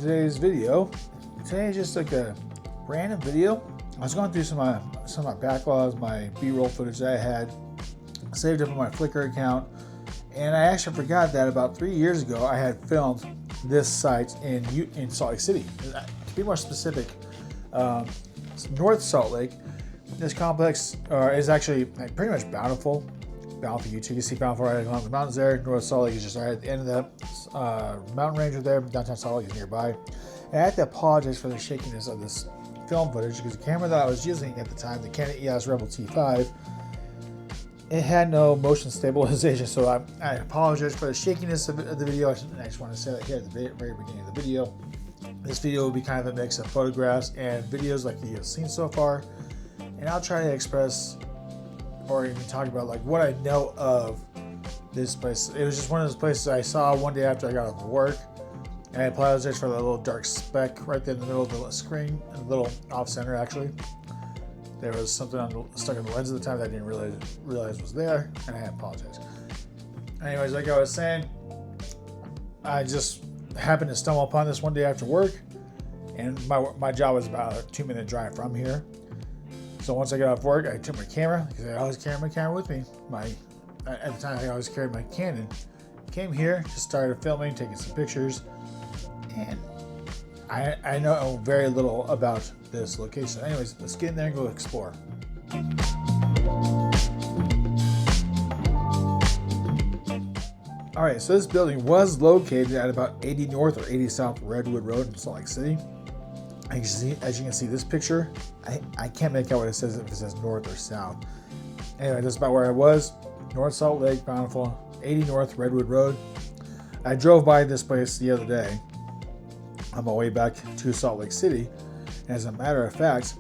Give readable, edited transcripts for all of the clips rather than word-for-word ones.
today's video. Today is just like a random video. I was going through some of my backlogs, my B-roll footage that I had saved up on my Flickr account, and I actually forgot that about 3 years ago I had filmed this site in Salt Lake City. To be more specific, North Salt Lake. This complex is actually pretty much Bountiful. Bountiful, you can see Bountiful right along the mountains there. North Salt Lake is just right at the end of that mountain range right there. Downtown Salt Lake is nearby. And I have to apologize for the shakiness of this film footage because the camera that I was using at the time, the Canon EOS Rebel T5, it had no motion stabilization, so I apologize for the shakiness of the video. I just want to say that here at the very beginning of the video. This video will be kind of a mix of photographs and videos like you've seen so far, and I'll try to express or even talk about like what I know of this place. It was just one of those places I saw one day after I got off work, and I apologize for that little dark speck right there in the middle of the screen, a little off center actually. There was something stuck on the lens at the time that I didn't realize was there, and I apologize. Anyways, like I was saying, I just happened to stumble upon this one day after work, and my job was about a 2-minute drive from here. So once I got off work, I took my camera, because I always carry my camera with me. At the time, I always carried my Canon. Came here, just started filming, taking some pictures, and I know very little about this location. Anyways, let's get in there and go explore. All right, so this building was located at about 80 North or 80 South Redwood Road in Salt Lake City. As you can see, this picture, I can't make out what it says, if it says north or south. Anyway, that's about where I was. North Salt Lake, Bountiful, 80 North Redwood Road. I drove by this place the other day on my way back to Salt Lake City. And as a matter of fact,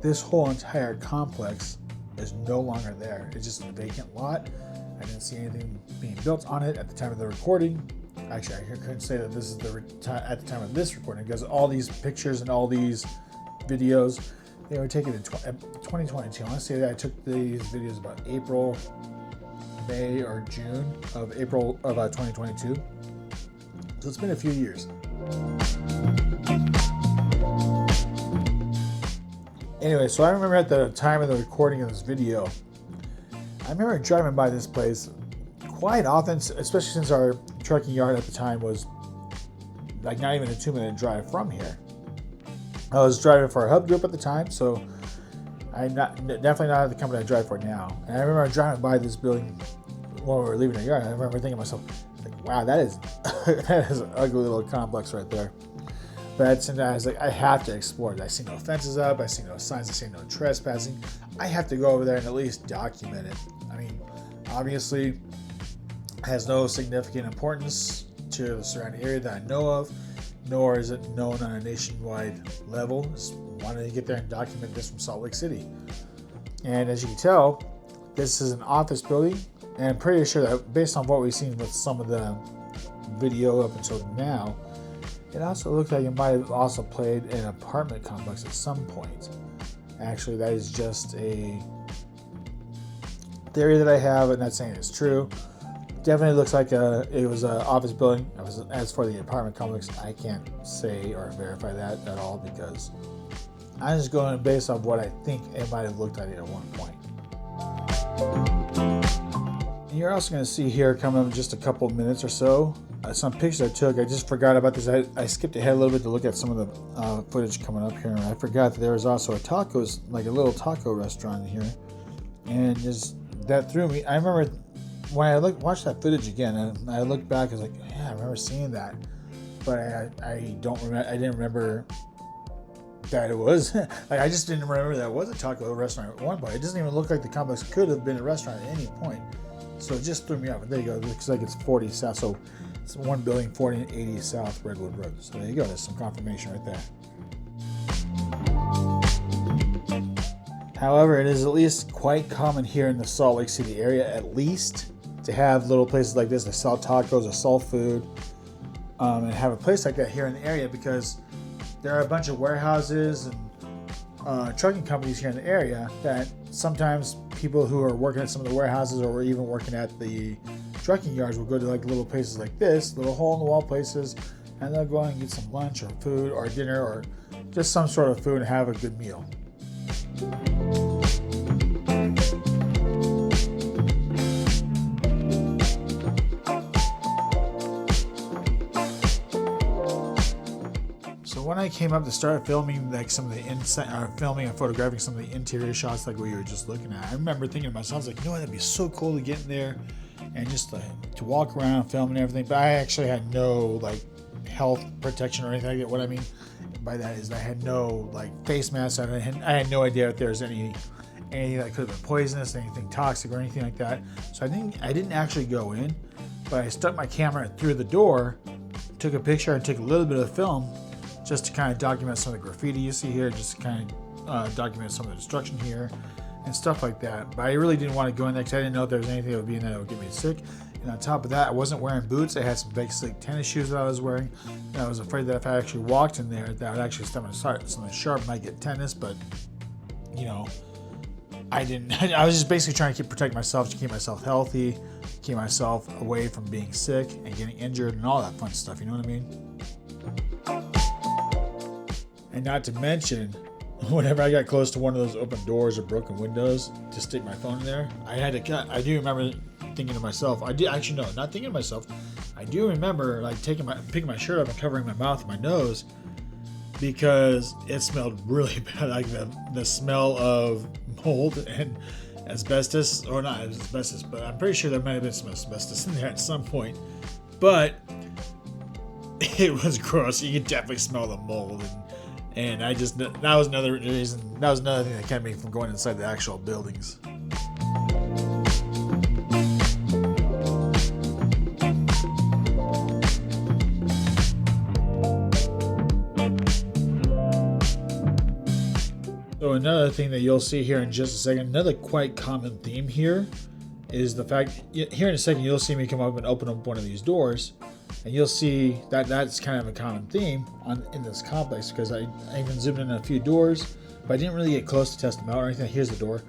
this whole entire complex is no longer there. It's just a vacant lot. I didn't see anything being built on it at the time of the recording. Actually, I couldn't say that this is at the time of this recording, because all these pictures and all these videos, they were taken in 2022. I want to say that I took these videos about April, May, or June of April of 2022. So it's been a few years. Anyway, so I remember at the time of the recording of this video, I remember driving by this place quite often, especially since our trucking yard at the time was like not even a 2-minute drive from here. I was driving for a hub group at the time, so I'm definitely not the company I drive for now. And I remember driving by this building when we were leaving the yard, and I remember thinking to myself, like, wow, that is an ugly little complex right there. But at the same time, I was like, I have to explore it. I see no fences up, I see no signs, I see no trespassing. I have to go over there and at least document it. I mean, obviously, it has no significant importance to the surrounding area that I know of, nor is it known on a nationwide level. Just wanted to get there and document this from Salt Lake City. And as you can tell, this is an office building, and I'm pretty sure that based on what we've seen with some of the video up until now, it also looks like it might have also played an apartment complex at some point. Actually, that is just a theory that I have, and not saying it's true. Definitely looks like it was an office building. As for the apartment complex, I can't say or verify that at all, because I'm just going based on what I think it might have looked like at one point. And you're also going to see here, coming up in just a couple of minutes or so, some pictures I took. I just forgot about this. I skipped ahead a little bit to look at some of the footage coming up here. I forgot that there was also like a little taco restaurant here, and just that threw me. I remember when I watched that footage again, and I looked back, I was like, yeah, I remember seeing that, but I don't remember. I didn't remember that it was like, I just didn't remember that it was a taco restaurant at one point. It doesn't even look like the complex could have been a restaurant at any point, so it just threw me off. There you go. It looks like it's 40 South, so it's one building, 40 and 80 South Redwood Road. So there you go. There's some confirmation right there. However, it is at least quite common here in the Salt Lake City area, at least, to have little places like this that sell tacos or sell food, and have a place like that here in the area, because there are a bunch of warehouses and trucking companies here in the area that sometimes people who are working at some of the warehouses or even working at the trucking yards will go to like little places like this, little hole in the wall places, and they'll go out and get some lunch or food or dinner or just some sort of food and have a good meal. So when I came up to start filming like some of the filming and photographing some of the interior shots like we were just looking at, I remember thinking to myself, I was like, you know what, that'd be so cool to get in there and just to walk around, film and everything. But I actually had no like health protection or anything like that. What I mean by that is I had no like face mask. I had no idea if there was anything that could have been poisonous, anything toxic or anything like that. So I didn't actually go in, but I stuck my camera through the door, took a picture and took a little bit of film just to kind of document some of the graffiti you see here, just to kind of document some of the destruction here and stuff like that. But I really didn't want to go in there because I didn't know if there was anything that would be in there that would get me sick. And on top of that, I wasn't wearing boots. I had some big slick tennis shoes that I was wearing. And I was afraid that if I actually walked in there, that I would actually step on something sharp, might get tetanus. But, you know, I didn't. I was just basically trying to protect myself, to keep myself healthy, keep myself away from being sick and getting injured and all that fun stuff. You know what I mean? And not to mention, whenever I got close to one of those open doors or broken windows to stick my phone in there, I do remember thinking to myself, not thinking to myself, I do remember like picking my shirt up and covering my mouth and my nose because it smelled really bad, like the smell of mold and asbestos, or not asbestos, but I'm pretty sure there might have been some asbestos in there at some point. But it was gross. You could definitely smell the mold, and that was another reason. That was another thing that kept me from going inside the actual buildings. So another thing that you'll see here in just a second, another quite common theme here is the fact, here in a second you'll see me come up and open up one of these doors, and you'll see that that's kind of a common theme in this complex, because I even zoomed in a few doors, but I didn't really get close to test them out or anything. Here's the door,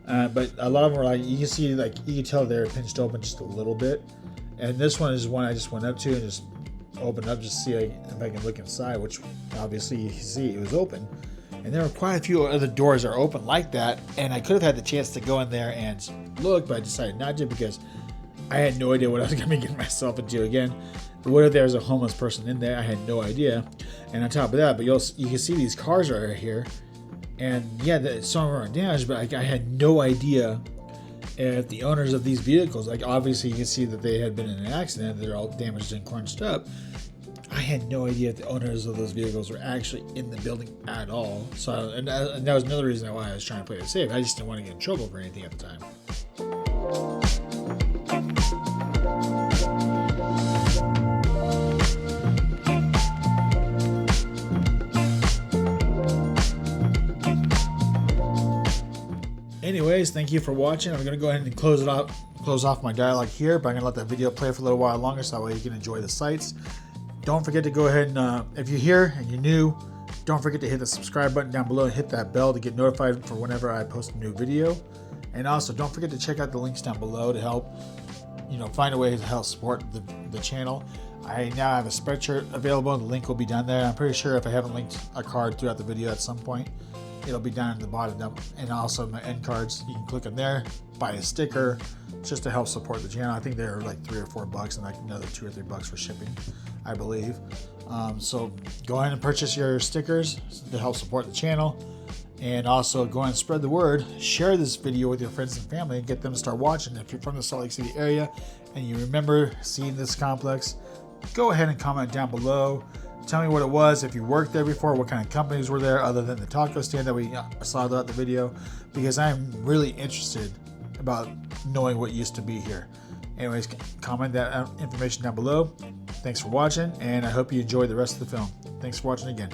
but a lot of them were like, you can see, like you can tell they're pinched open just a little bit, and this one is one I just went up to and just opened up just to see if I can look inside, which obviously you can see it was open. And there were quite a few other doors that are open like that, and I could have had the chance to go in there and look, but I decided not to because I had no idea what I was going to be getting myself into. Again, what if there was a homeless person in there? I had no idea. And on top of that, but you can see these cars right here, and yeah, some of them are damaged, but I had no idea if the owners of these vehicles, like obviously you can see that they had been in an accident, they're all damaged and crunched up. I had no idea if the owners of those vehicles were actually in the building at all. So, and that was another reason why I was trying to play it safe. I just didn't want to get in trouble for anything at the time. Anyways, thank you for watching. I'm going to go ahead and close off my dialogue here, but I'm going to let that video play for a little while longer so that way you can enjoy the sights. Don't forget to go ahead and, if you're here and you're new, don't forget to hit the subscribe button down below and hit that bell to get notified for whenever I post a new video. And also, don't forget to check out the links down below to help, find a way to help support the channel. I now have a Spreadshirt available. The link will be down there. I'm pretty sure if I haven't linked a card throughout the video at some point, it'll be down at the bottom. And also my end cards, you can click on there, buy a sticker, just to help support the channel. I think they're like $3 or $4 and like another $2 or $3 for shipping, I believe. So go ahead and purchase your stickers to help support the channel, and also go ahead and spread the word. Share this video with your friends and family and get them to start watching. If you're from the Salt Lake City area and you remember seeing this complex, go ahead and comment down below. Tell me what it was, if you worked there before, what kind of companies were there other than the taco stand that we saw throughout the video, because I'm really interested about knowing what used to be here. Anyways, comment that information down below. Thanks for watching, and I hope you enjoy the rest of the film. Thanks for watching again.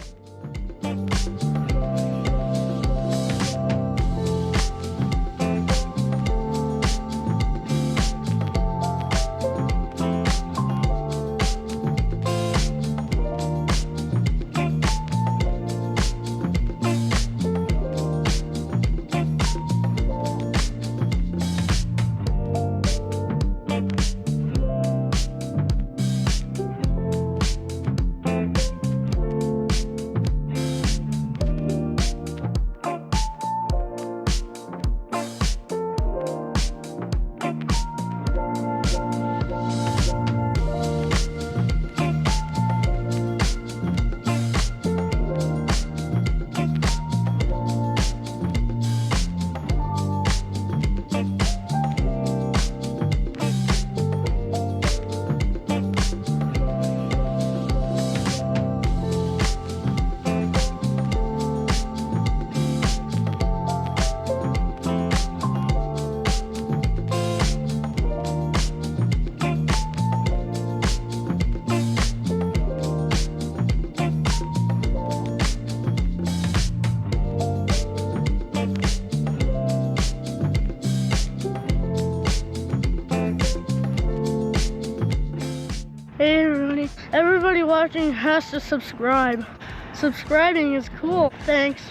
everybody. Everybody watching has to subscribe. Subscribing is cool. Thanks.